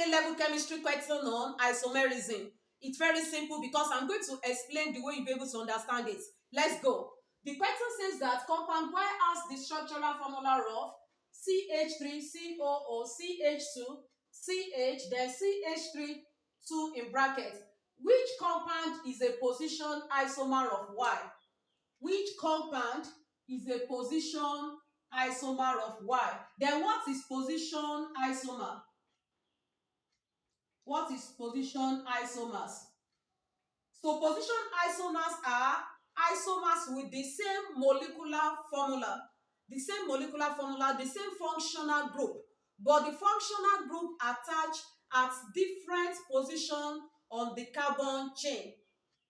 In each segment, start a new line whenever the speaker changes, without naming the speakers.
A-level chemistry question on isomerism. It's very simple because I'm going to explain the way you'll be able to understand it. Let's go. The question says that compound Y has the structural formula of CH3COO CH2 CH then CH3 2 in brackets. Which compound is a position isomer of Y? Which compound is a position isomer of Y? Then what is position isomer? What is position isomers? So position isomers are isomers with the same molecular formula, the same functional group, but the functional group attached at different position on the carbon chain.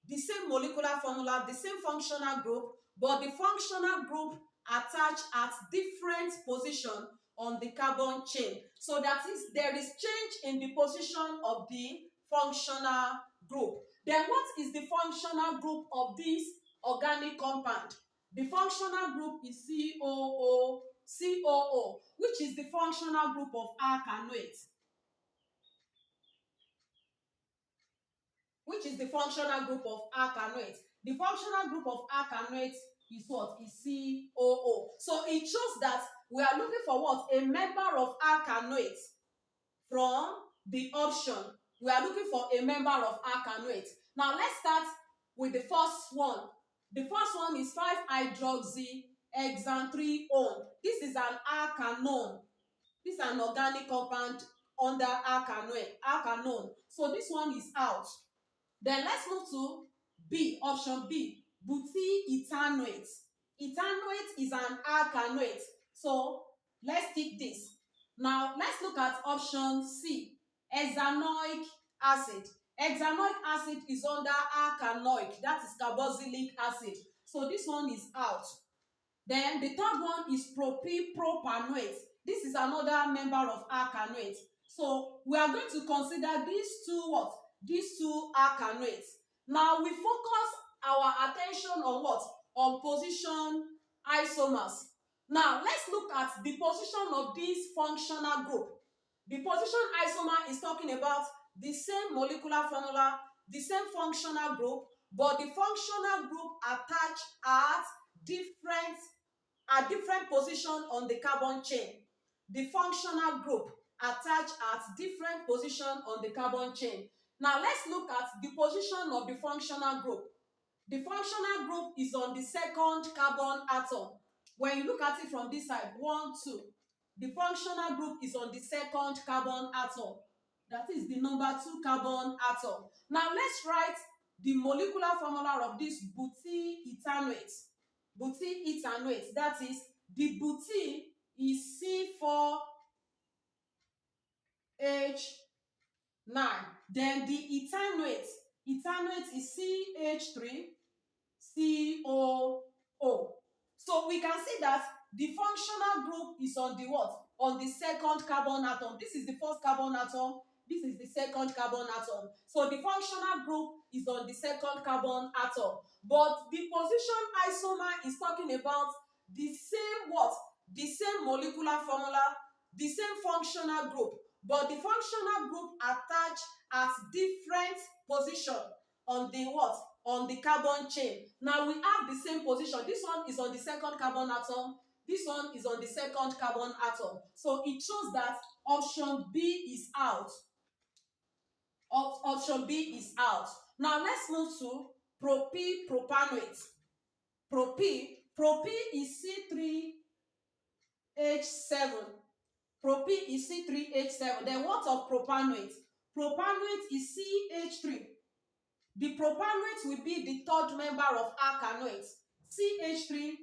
The same molecular formula, the same functional group, but the functional group attached at different position on the carbon chain. So that is, there is change in the position of the functional group. Then what is the functional group of this organic compound? The functional group is COO, which is the functional group of alkanoate. Which is the functional group of alkanoate? The functional group of alkanoate is what? Is COO. So it shows that we are looking for what? A member of alkanoate from the option. We are looking for a member of alkanoate. Now let's start with the first one. The first one is 5-hydroxyhexane-3-one. This is an alkanone. This is an organic compound under alkanone. So this one is out. Then let's move to B, option B, butyrethanoate. Ethanoate is an alkanoate. So let's tick this. Now let's look at option C, hexanoic acid. Hexanoic acid is under alkanoic, that is carboxylic acid. So this one is out. Then the third one is propylpropanoate. This is another member of alkanoate. So we are going to consider these two what? These two alkanoates. Now we focus our attention on what? On position isomers. Now let's look at the position of this functional group. The position isomer is talking about the same molecular formula, the same functional group, but the functional group attached at different position on the carbon chain. The functional group attached at different position on the carbon chain. Now let's look at the position of the functional group. The functional group is on the second carbon atom. When you look at it from this side, 1, 2, the functional group is on the second carbon atom. That is the number 2 carbon atom. Now let's write the molecular formula of this butyrethanoate. Butyrethanoate, that is, the buty is C4H9. Then the ethanoate is CH3COO. So we can see that the functional group is on the what? On the second carbon atom. This is the first carbon atom. This is the second carbon atom. So the functional group is on the second carbon atom. But the position isomer is talking about the same what? The same molecular formula, the same functional group, but the functional group attached at different position on the what? On the carbon chain. Now we have the same position. This one is on the second carbon atom. This one is on the second carbon atom. So it shows that option B is out. Option B is out. Now let's move to propylpropanoate. Propy is C3H7. Propy is C3H7. Then what of propanoate? Propanoate is CH3. The propanoate will be the third member of alkanoate. CH3,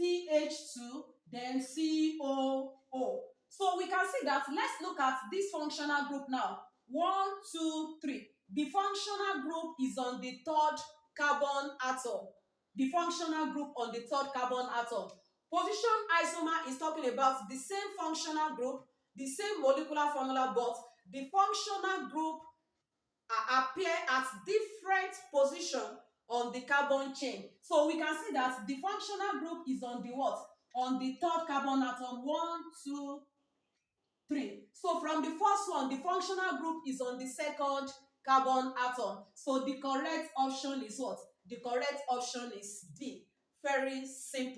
CH2, then COO. So we can see that. Let's look at this functional group now. 1, 2, 3. The functional group is on the third carbon atom. The functional group on the third carbon atom. Position isomer is talking about the same functional group, the same molecular formula, but the functional group appear at different position on the carbon chain. So we can see that the functional group is on the what? On the third carbon atom. 1, 2, 3. So from the first one, the functional group is on the second carbon atom. So the correct option is what? The correct option is D. Very simple.